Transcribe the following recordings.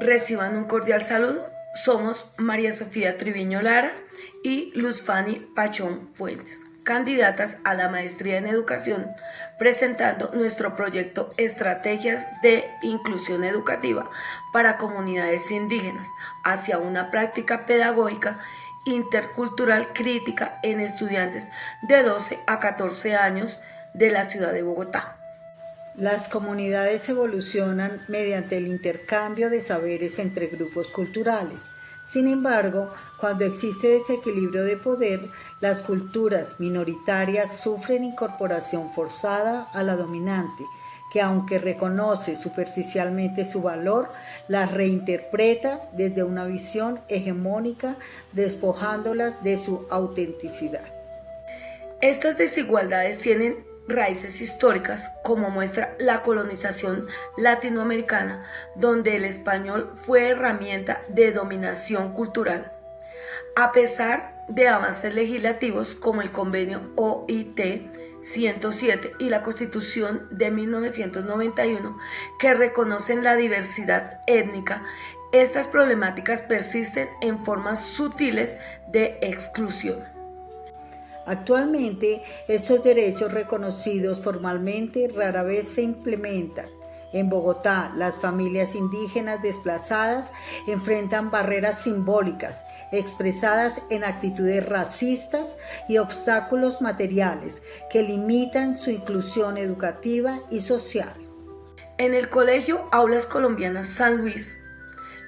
Reciban un cordial saludo. Somos María Sofía Triviño Lara y Luz Fanny Pachón Fuentes, candidatas a la maestría en educación, presentando nuestro proyecto Estrategias de Inclusión Educativa para Comunidades Indígenas hacia una práctica pedagógica intercultural crítica en estudiantes de 12 a 14 años de la ciudad de Bogotá. Las comunidades evolucionan mediante el intercambio de saberes entre grupos culturales. Sin embargo, cuando existe desequilibrio de poder, las culturas minoritarias sufren incorporación forzada a la dominante, que aunque reconoce superficialmente su valor, las reinterpreta desde una visión hegemónica, despojándolas de su autenticidad. Estas desigualdades tienen raíces históricas, como muestra la colonización latinoamericana, donde el español fue herramienta de dominación cultural. A pesar de avances legislativos como el Convenio OIT 107 y la Constitución de 1991, que reconocen la diversidad étnica, estas problemáticas persisten en formas sutiles de exclusión. Actualmente, estos derechos reconocidos formalmente rara vez se implementan. En Bogotá, las familias indígenas desplazadas enfrentan barreras simbólicas expresadas en actitudes racistas y obstáculos materiales que limitan su inclusión educativa y social. En el Colegio Aulas Colombianas San Luis,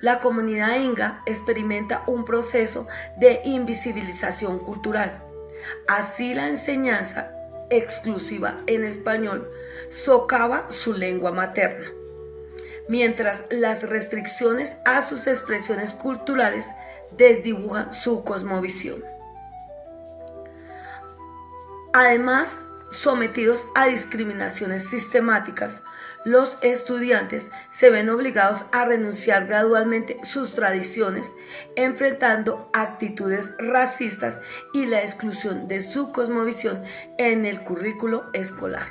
la comunidad inga experimenta un proceso de invisibilización cultural. Así, la enseñanza exclusiva en español socava su lengua materna, mientras las restricciones a sus expresiones culturales desdibujan su cosmovisión. Además, sometidos a discriminaciones sistemáticas, los estudiantes se ven obligados a renunciar gradualmente sus tradiciones, enfrentando actitudes racistas y la exclusión de su cosmovisión en el currículo escolar.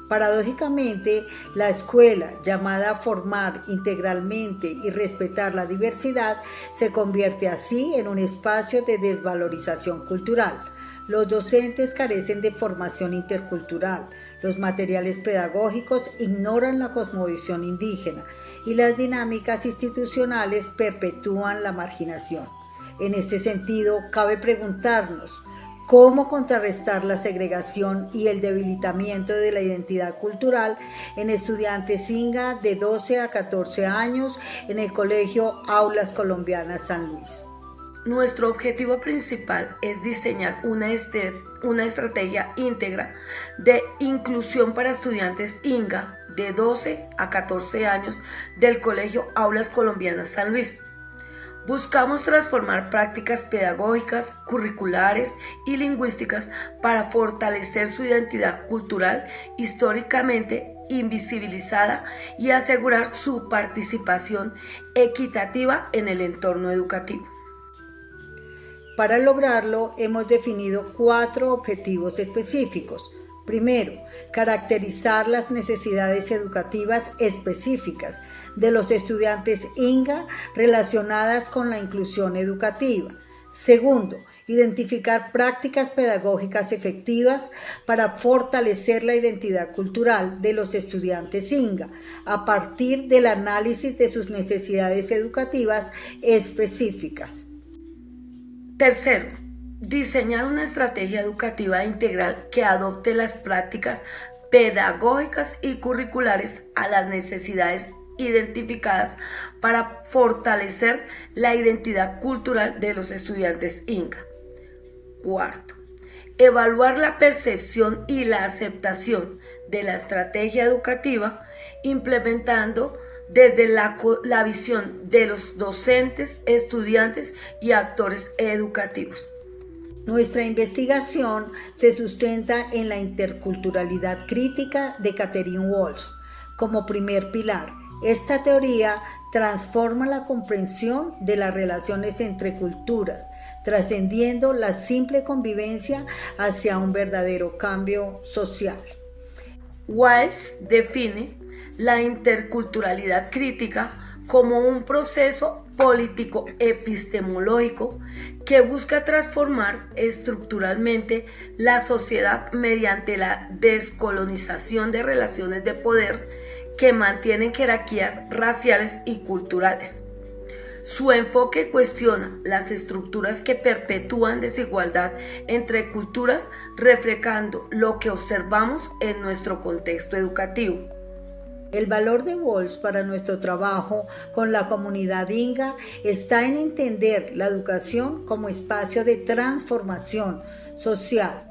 Paradójicamente, la escuela, llamada a formar integralmente y respetar la diversidad, se convierte así en un espacio de desvalorización cultural. Los docentes carecen de formación intercultural, los materiales pedagógicos ignoran la cosmovisión indígena y las dinámicas institucionales perpetúan la marginación. En este sentido, cabe preguntarnos, ¿cómo contrarrestar la segregación y el debilitamiento de la identidad cultural en estudiantes inga de 12 a 14 años en el Colegio Aulas Colombianas San Luis? Nuestro objetivo principal es diseñar una estrategia íntegra de inclusión para estudiantes inga de 12 a 14 años del Colegio Aulas Colombianas San Luis. Buscamos transformar prácticas pedagógicas, curriculares y lingüísticas para fortalecer su identidad cultural históricamente invisibilizada y asegurar su participación equitativa en el entorno educativo. Para lograrlo, hemos definido 4 objetivos específicos. Primero, caracterizar las necesidades educativas específicas de los estudiantes inga relacionadas con la inclusión educativa. Segundo, identificar prácticas pedagógicas efectivas para fortalecer la identidad cultural de los estudiantes inga a partir del análisis de sus necesidades educativas específicas. Tercero, diseñar una estrategia educativa integral que adopte las prácticas pedagógicas y curriculares a las necesidades identificadas para fortalecer la identidad cultural de los estudiantes inga. Cuarto, evaluar la percepción y la aceptación de la estrategia educativa, implementando desde la visión de los docentes, estudiantes y actores educativos. Nuestra investigación se sustenta en la interculturalidad crítica de Catherine Walsh como primer pilar. Esta teoría transforma la comprensión de las relaciones entre culturas, trascendiendo la simple convivencia hacia un verdadero cambio social. Walsh define la interculturalidad crítica como un proceso político epistemológico que busca transformar estructuralmente la sociedad mediante la descolonización de relaciones de poder que mantienen jerarquías raciales y culturales. Su enfoque cuestiona las estructuras que perpetúan desigualdad entre culturas, reflejando lo que observamos en nuestro contexto educativo. El valor de Walsh para nuestro trabajo con la comunidad inga está en entender la educación como espacio de transformación social.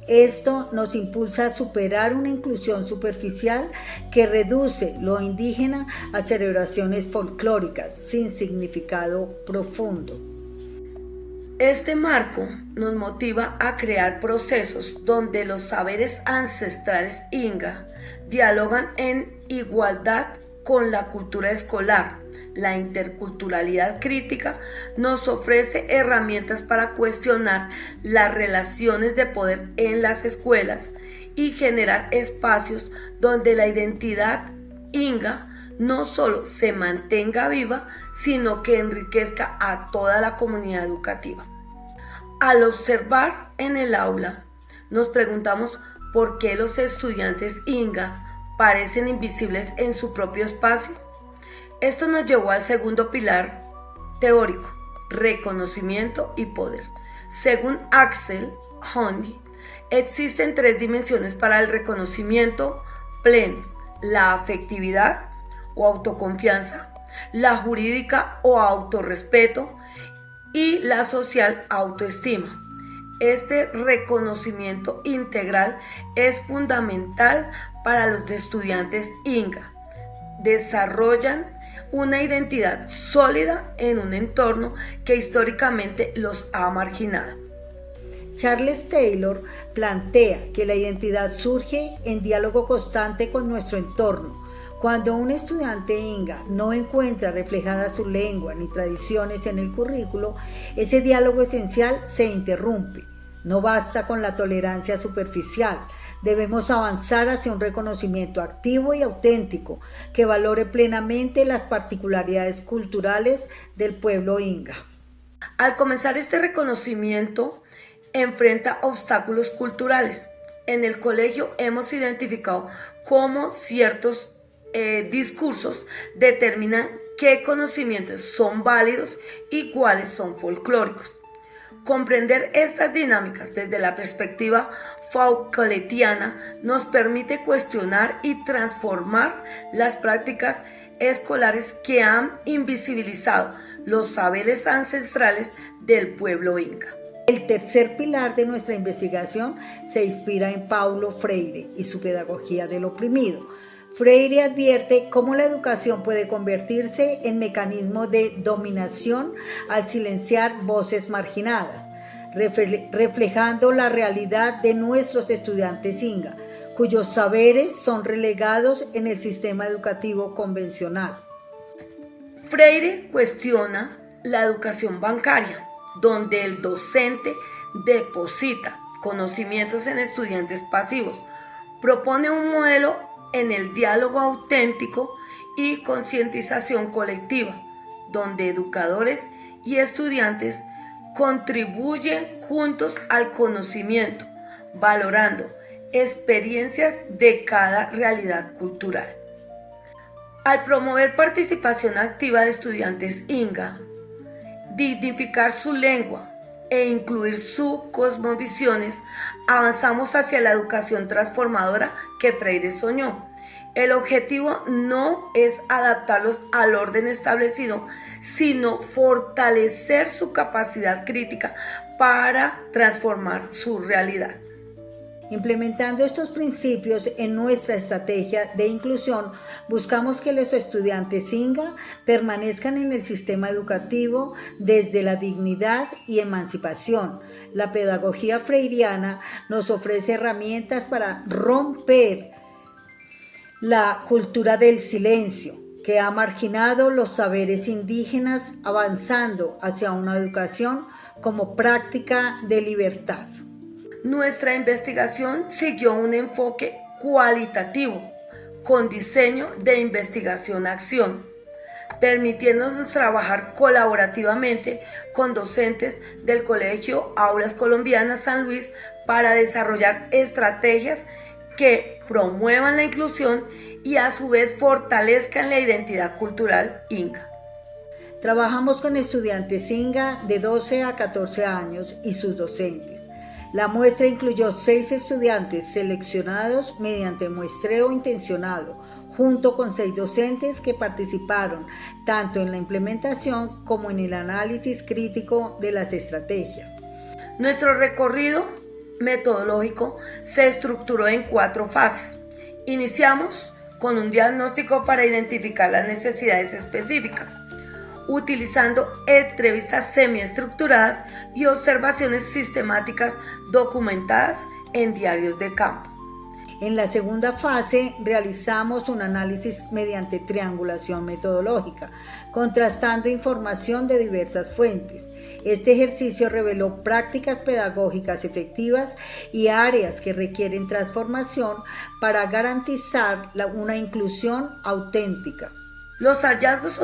Esto nos impulsa a superar una inclusión superficial que reduce lo indígena a celebraciones folclóricas sin significado profundo. Este marco nos motiva a crear procesos donde los saberes ancestrales inga dialogan en igualdad con la cultura escolar. La interculturalidad crítica nos ofrece herramientas para cuestionar las relaciones de poder en las escuelas y generar espacios donde la identidad inga no solo se mantenga viva, sino que enriquezca a toda la comunidad educativa. Al observar en el aula, nos preguntamos por qué los estudiantes inga parecen invisibles en su propio espacio. Esto nos llevó al segundo pilar teórico, reconocimiento y poder. Según Axel Honey, existen 3 dimensiones para el reconocimiento pleno: la afectividad o autoconfianza, la jurídica o autorrespeto y la social autoestima. Este reconocimiento integral es fundamental para los estudiantes inga. Desarrollan una identidad sólida en un entorno que históricamente los ha marginado. Charles Taylor plantea que la identidad surge en diálogo constante con nuestro entorno. Cuando un estudiante inga no encuentra reflejada su lengua ni tradiciones en el currículo, ese diálogo esencial se interrumpe. No basta con la tolerancia superficial. Debemos avanzar hacia un reconocimiento activo y auténtico que valore plenamente las particularidades culturales del pueblo inga. Al comenzar este reconocimiento, enfrenta obstáculos culturales. En el colegio hemos identificado cómo ciertos discursos determinan qué conocimientos son válidos y cuáles son folclóricos. Comprender estas dinámicas desde la perspectiva foucaultiana nos permite cuestionar y transformar las prácticas escolares que han invisibilizado los saberes ancestrales del pueblo inca. El tercer pilar de nuestra investigación se inspira en Paulo Freire y su pedagogía del oprimido. Freire advierte cómo la educación puede convertirse en mecanismo de dominación al silenciar voces marginadas, reflejando la realidad de nuestros estudiantes inga, cuyos saberes son relegados en el sistema educativo convencional. Freire cuestiona la educación bancaria, donde el docente deposita conocimientos en estudiantes pasivos. Propone un modelo en el diálogo auténtico y concientización colectiva, donde educadores y estudiantes contribuyen juntos al conocimiento, valorando experiencias de cada realidad cultural. Al promover participación activa de estudiantes inga, dignificar su lengua e incluir sus cosmovisiones, avanzamos hacia la educación transformadora que Freire soñó. El objetivo no es adaptarlos al orden establecido, sino fortalecer su capacidad crítica para transformar su realidad. Implementando estos principios en nuestra estrategia de inclusión, buscamos que los estudiantes inga permanezcan en el sistema educativo desde la dignidad y emancipación. La pedagogía freiriana nos ofrece herramientas para romper la cultura del silencio que ha marginado los saberes indígenas, avanzando hacia una educación como práctica de libertad. Nuestra investigación siguió un enfoque cualitativo con diseño de investigación-acción. permitiéndonos trabajar colaborativamente con docentes del Colegio Aulas Colombianas San Luis para desarrollar estrategias que promuevan la inclusión y a su vez fortalezcan la identidad cultural inga. Trabajamos con estudiantes inga de 12 a 14 años y sus docentes. La muestra incluyó 6 estudiantes seleccionados mediante muestreo intencionado, junto con 6 docentes que participaron tanto en la implementación como en el análisis crítico de las estrategias. Nuestro recorrido metodológico se estructuró en 4 fases. Iniciamos con un diagnóstico para identificar las necesidades específicas, utilizando entrevistas semiestructuradas y observaciones sistemáticas documentadas en diarios de campo. En la segunda fase realizamos un análisis mediante triangulación metodológica, contrastando información de diversas fuentes. Este ejercicio reveló prácticas pedagógicas efectivas y áreas que requieren transformación para garantizar una inclusión auténtica. Los hallazgos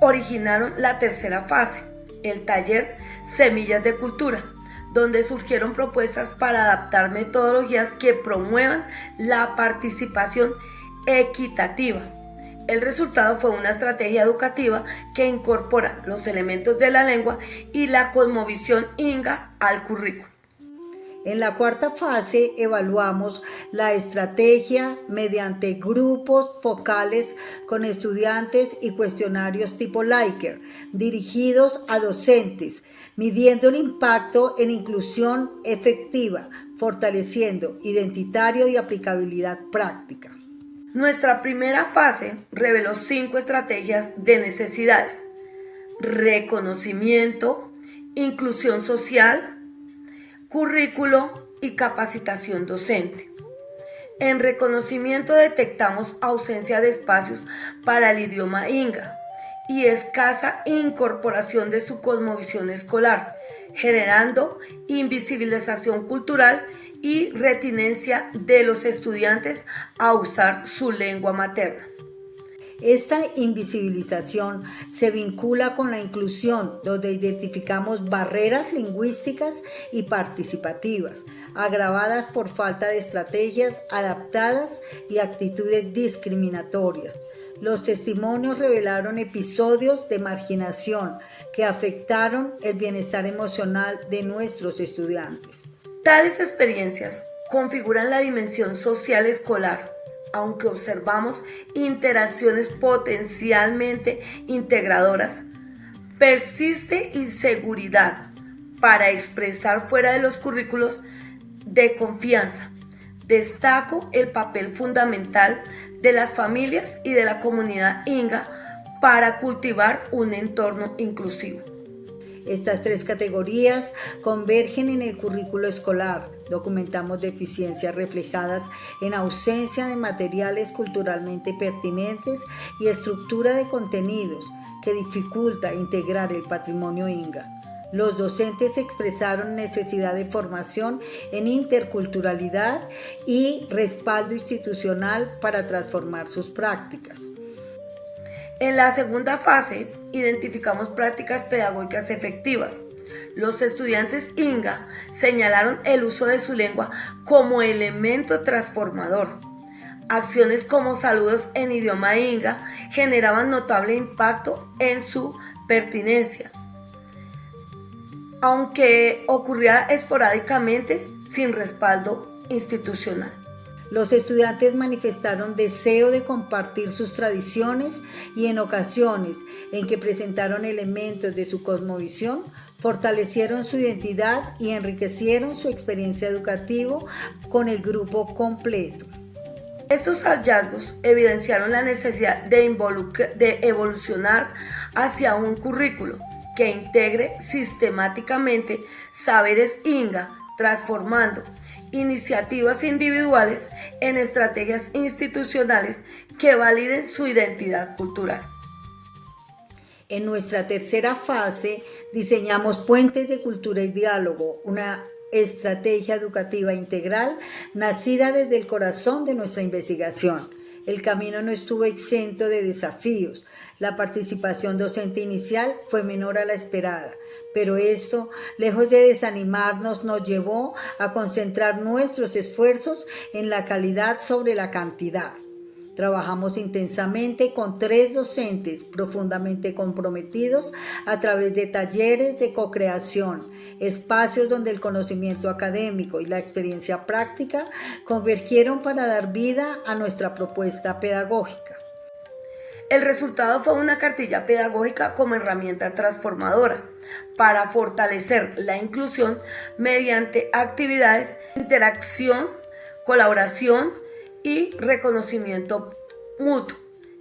originaron la tercera fase, el taller Semillas de Cultura, donde surgieron propuestas para adaptar metodologías que promuevan la participación equitativa. El resultado fue una estrategia educativa que incorpora los elementos de la lengua y la cosmovisión inga al currículo. En la cuarta fase evaluamos la estrategia mediante grupos focales con estudiantes y cuestionarios tipo Likert, dirigidos a docentes, midiendo el impacto en inclusión efectiva, fortaleciendo identitario y aplicabilidad práctica. Nuestra primera fase reveló 5 estrategias de necesidades: reconocimiento, inclusión social, currículo y capacitación docente. En reconocimiento detectamos ausencia de espacios para el idioma inga y escasa incorporación de su cosmovisión escolar, generando invisibilización cultural y retinencia de los estudiantes a usar su lengua materna. Esta invisibilización se vincula con la inclusión, donde identificamos barreras lingüísticas y participativas, agravadas por falta de estrategias adaptadas y actitudes discriminatorias. Los testimonios revelaron episodios de marginación que afectaron el bienestar emocional de nuestros estudiantes. Tales experiencias configuran la dimensión social escolar, aunque observamos interacciones potencialmente integradoras. Persiste inseguridad para expresar fuera de los currículos de confianza. Destaco el papel fundamental de las familias y de la comunidad inga para cultivar un entorno inclusivo. Estas 3 categorías convergen en el currículo escolar. Documentamos deficiencias reflejadas en ausencia de materiales culturalmente pertinentes y estructura de contenidos que dificulta integrar el patrimonio inga. Los docentes expresaron necesidad de formación en interculturalidad y respaldo institucional para transformar sus prácticas. En la segunda fase, identificamos prácticas pedagógicas efectivas. Los estudiantes inga señalaron el uso de su lengua como elemento transformador. Acciones como saludos en idioma inga generaban notable impacto en su pertinencia, aunque ocurría esporádicamente sin respaldo institucional. Los estudiantes manifestaron deseo de compartir sus tradiciones y en ocasiones en que presentaron elementos de su cosmovisión, fortalecieron su identidad y enriquecieron su experiencia educativa con el grupo completo. Estos hallazgos evidenciaron la necesidad de evolucionar hacia un currículo que integre sistemáticamente saberes inga, transformando iniciativas individuales en estrategias institucionales que validen su identidad cultural. En nuestra tercera fase diseñamos puentes de cultura y diálogo, una estrategia educativa integral nacida desde el corazón de nuestra investigación. El camino no estuvo exento de desafíos. La participación docente inicial fue menor a la esperada, pero esto, lejos de desanimarnos, nos llevó a concentrar nuestros esfuerzos en la calidad sobre la cantidad. Trabajamos intensamente con 3 docentes profundamente comprometidos a través de talleres de co-creación, espacios donde el conocimiento académico y la experiencia práctica convergieron para dar vida a nuestra propuesta pedagógica. El resultado fue una cartilla pedagógica como herramienta transformadora para fortalecer la inclusión mediante actividades, interacción, colaboración y reconocimiento mutuo,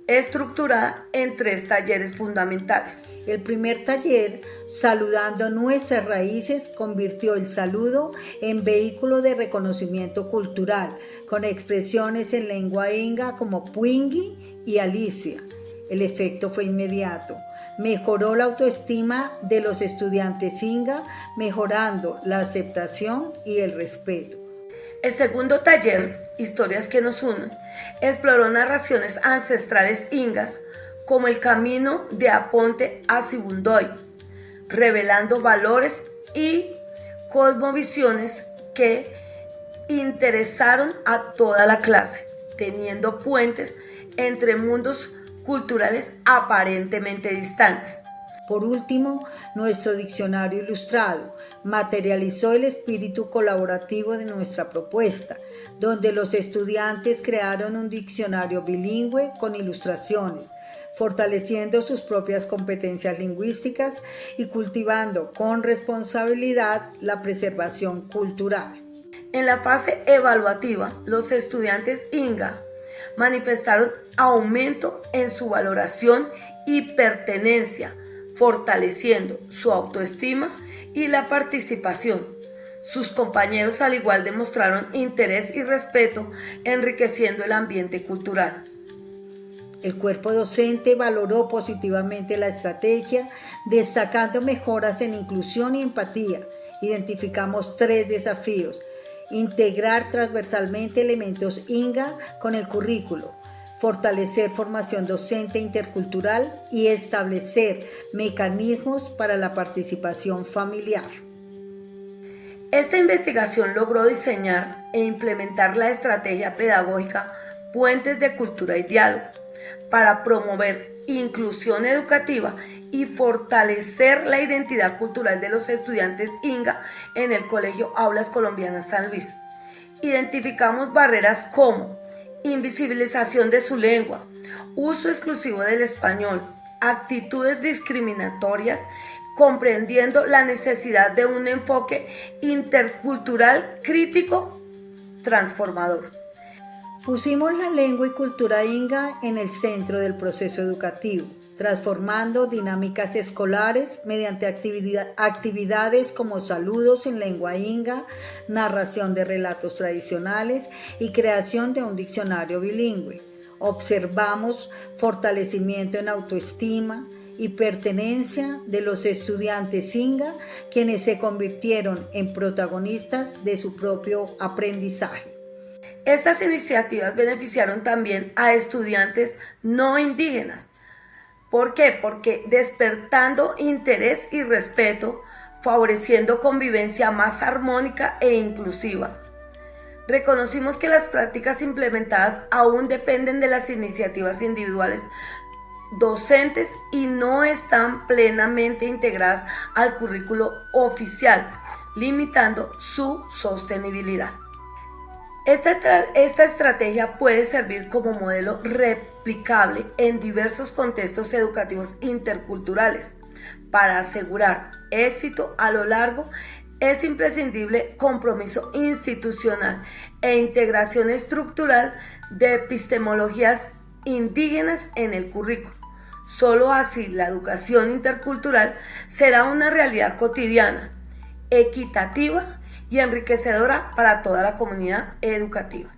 estructurada en 3 talleres fundamentales. El primer taller, Saludando Nuestras Raíces, convirtió el saludo en vehículo de reconocimiento cultural, con expresiones en lengua inga como Puingui y Alicia. El efecto fue inmediato. Mejoró la autoestima de los estudiantes inga, mejorando la aceptación y el respeto. El segundo taller, Historias que nos unen, exploró narraciones ancestrales ingas como el camino de Aponte a Sibundoy, revelando valores y cosmovisiones que interesaron a toda la clase, teniendo puentes entre mundos culturales aparentemente distantes. Por último, nuestro diccionario ilustrado materializó el espíritu colaborativo de nuestra propuesta, donde los estudiantes crearon un diccionario bilingüe con ilustraciones, fortaleciendo sus propias competencias lingüísticas y cultivando con responsabilidad la preservación cultural. En la fase evaluativa, los estudiantes inga manifestaron aumento en su valoración y pertenencia, fortaleciendo su autoestima y la participación. Sus compañeros al igual demostraron interés y respeto, enriqueciendo el ambiente cultural. El cuerpo docente valoró positivamente la estrategia, destacando mejoras en inclusión y empatía. Identificamos 3 desafíos: integrar transversalmente elementos inga con el currículo, fortalecer formación docente intercultural y establecer mecanismos para la participación familiar. Esta investigación logró diseñar e implementar la estrategia pedagógica Puentes de Cultura y Diálogo para promover inclusión educativa y fortalecer la identidad cultural de los estudiantes inga en el Colegio Aulas Colombianas San Luis. Identificamos barreras como invisibilización de su lengua, uso exclusivo del español, actitudes discriminatorias, comprendiendo la necesidad de un enfoque intercultural crítico transformador. Pusimos la lengua y cultura inga en el centro del proceso educativo, transformando dinámicas escolares mediante actividades como saludos en lengua inga, narración de relatos tradicionales y creación de un diccionario bilingüe. Observamos fortalecimiento en autoestima y pertenencia de los estudiantes inga, quienes se convirtieron en protagonistas de su propio aprendizaje. Estas iniciativas beneficiaron también a estudiantes no indígenas. ¿Por qué? Porque despertando interés y respeto, favoreciendo convivencia más armónica e inclusiva. Reconocimos que las prácticas implementadas aún dependen de las iniciativas individuales docentes y no están plenamente integradas al currículo oficial, limitando su sostenibilidad. Esta estrategia puede servir como modelo replicable en diversos contextos educativos interculturales. Para asegurar éxito a lo largo, es imprescindible compromiso institucional e integración estructural de epistemologías indígenas en el currículo. Solo así la educación intercultural será una realidad cotidiana, equitativa y enriquecedora para toda la comunidad educativa.